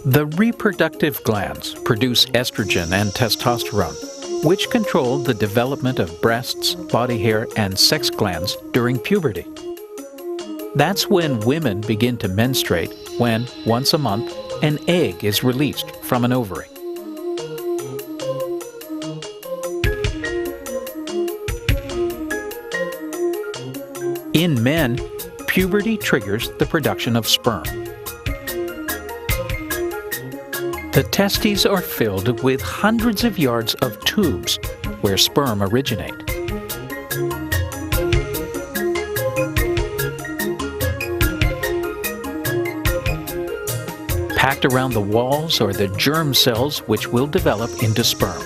The reproductive glands produce estrogen and testosterone, which control the development of breasts, body hair, and sex glands during puberty. That's when women begin to menstruate, when, once a month, an egg is released from an ovary. In men, puberty triggers the production of sperm. The testes are filled with hundreds of yards of tubes where sperm originate. Packed around the walls are the germ cells which will develop into sperm.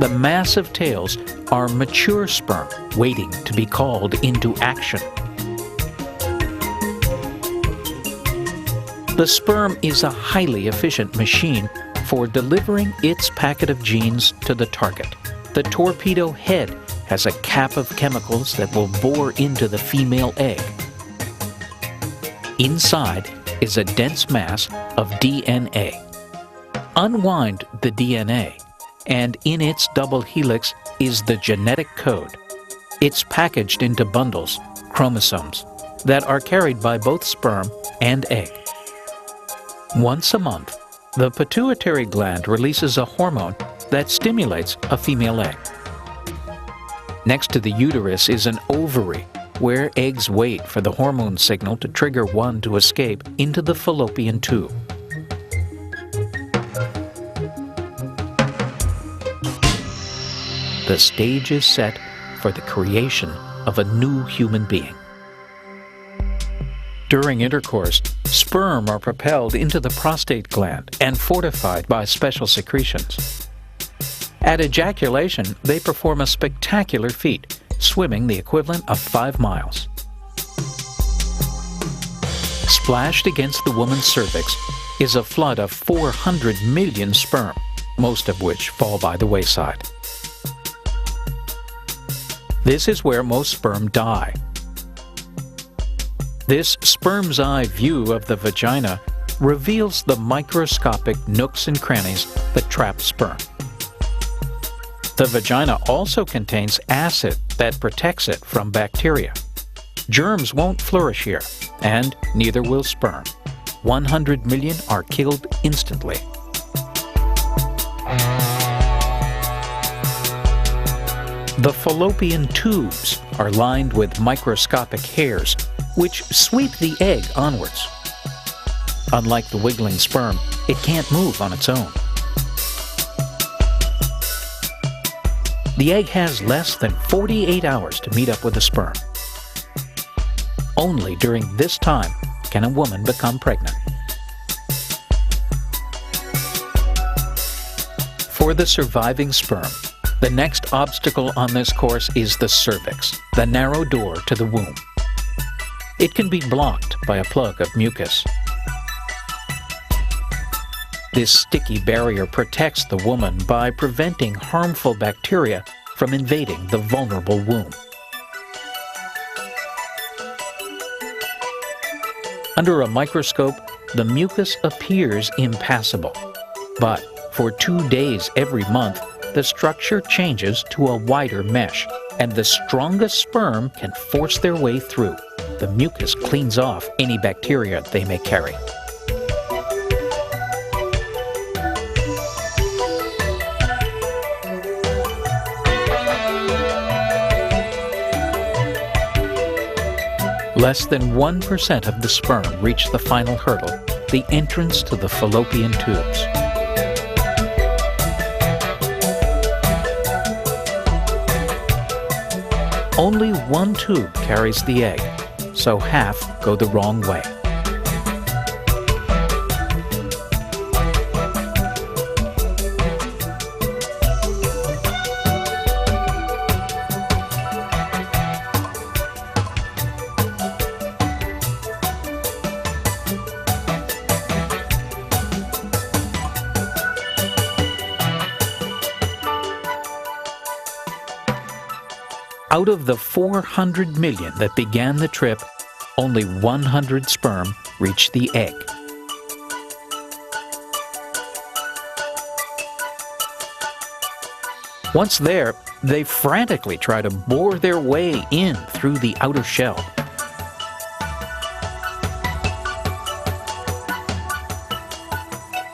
The massive tails are mature sperm waiting to be called into action. The sperm is a highly efficient machine for delivering its packet of genes to the target. The torpedo head has a cap of chemicals that will bore into the female egg. Inside is a dense mass of DNA. Unwind the DNA, and in its double helix is the genetic code. It's packaged into bundles, chromosomes, that are carried by both sperm and egg. Once a month, the pituitary gland releases a hormone that stimulates a female egg. Next to the uterus is an ovary, where eggs wait for the hormone signal to trigger one to escape into the fallopian tube. The stage is set for the creation of a new human being. During intercourse, sperm are propelled into the prostate gland and fortified by special secretions. At ejaculation, they perform a spectacular feat, swimming the equivalent of 5 miles. Splashed against the woman's cervix is a flood of 400 million sperm, most of which fall by the wayside. This is where most sperm die. This sperm's eye view of the vagina reveals the microscopic nooks and crannies that trap sperm. The vagina also contains acid that protects it from bacteria. Germs won't flourish here, and neither will sperm. 100 million are killed instantly. The fallopian tubes are lined with microscopic hairs which sweep the egg onwards. Unlike the wiggling sperm, it can't move on its own. The egg has less than 48 hours to meet up with the sperm. Only during this time can a woman become pregnant. For the surviving sperm, the next obstacle on this course is the cervix, the narrow door to the womb. It can be blocked by a plug of mucus. This sticky barrier protects the woman by preventing harmful bacteria from invading the vulnerable womb. Under a microscope, the mucus appears impassable. But for 2 days every month, the structure changes to a wider mesh, and the strongest sperm can force their way through. The mucus cleans off any bacteria they may carry. Less than 1% of the sperm reach the final hurdle, the entrance to the fallopian tubes. Only one tube carries the egg, so half go the wrong way. Out of the 400 million that began the trip, only 100 sperm reach the egg. Once there, they frantically try to bore their way in through the outer shell.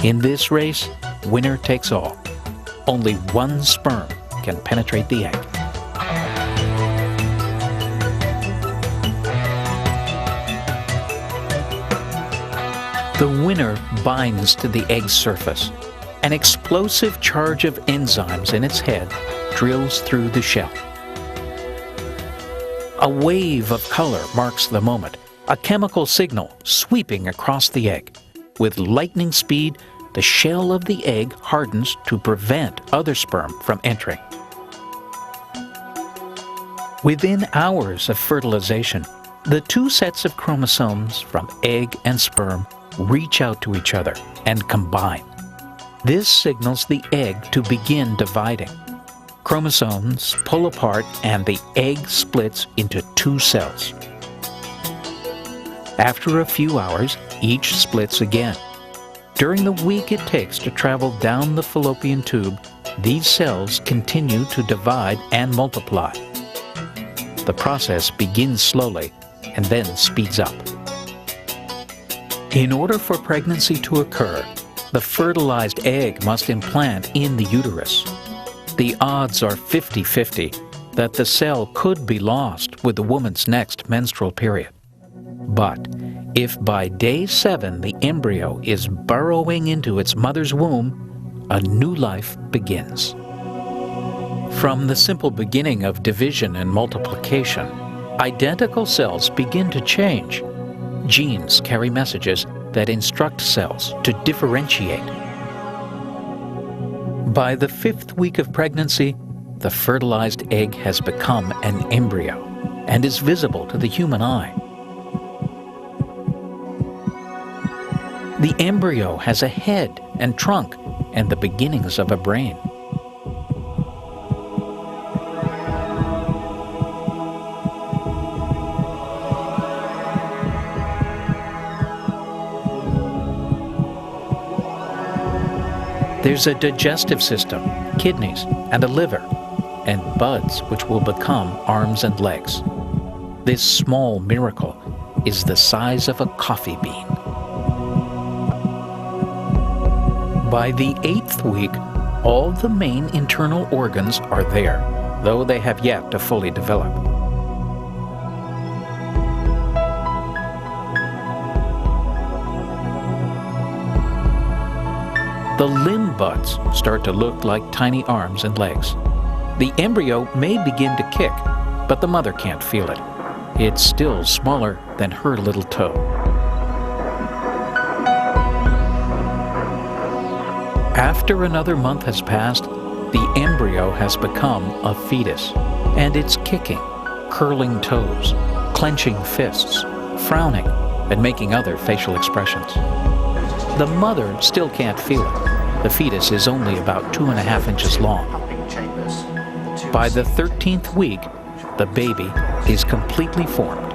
In this race, winner takes all. Only one sperm can penetrate the egg. The winner binds to the egg's surface. An explosive charge of enzymes in its head drills through the shell. A wave of color marks the moment, a chemical signal sweeping across the egg. With lightning speed, the shell of the egg hardens to prevent other sperm from entering. Within hours of fertilization, the two sets of chromosomes from egg and sperm reach out to each other and combine. This signals the egg to begin dividing. Chromosomes pull apart and the egg splits into two cells. After a few hours, each splits again. During the week it takes to travel down the fallopian tube, these cells continue to divide and multiply. The process begins slowly and then speeds up. In order for pregnancy to occur, the fertilized egg must implant in the uterus. The odds are 50-50 that the cell could be lost with the woman's next menstrual period. But if by day 7 the embryo is burrowing into its mother's womb, a new life begins. From the simple beginning of division and multiplication, identical cells begin to change. Genes carry messages that instruct cells to differentiate. By the 5th week of pregnancy, the fertilized egg has become an embryo and is visible to the human eye. The embryo has a head and trunk and the beginnings of a brain. There's a digestive system, kidneys, and a liver, and buds which will become arms and legs. This small miracle is the size of a coffee bean. By the 8th week, all the main internal organs are there, though they have yet to fully develop. The limb buds start to look like tiny arms and legs. The embryo may begin to kick, but the mother can't feel it. It's still smaller than her little toe. After another month has passed, the embryo has become a fetus, and it's kicking, curling toes, clenching fists, frowning, and making other facial expressions. The mother still can't feel it. The fetus is only about 2.5 inches long. By the 13th week, the baby is completely formed.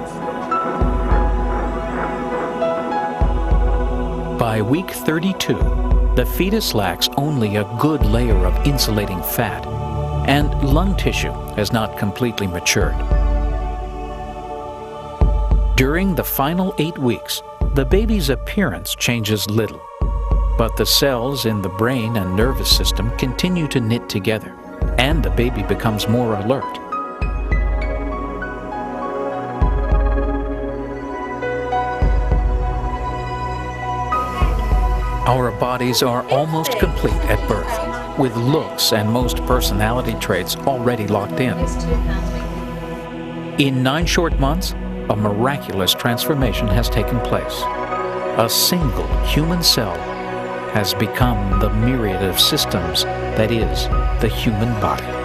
By week 32, the fetus lacks only a good layer of insulating fat, and lung tissue has not completely matured. During the final 8 weeks, the baby's appearance changes little, but the cells in the brain and nervous system continue to knit together, and the baby becomes more alert. Our bodies are almost complete at birth, with looks and most personality traits already locked in. In 9 short months, a miraculous transformation has taken place. A single human cell has become the myriad of systems that is the human body.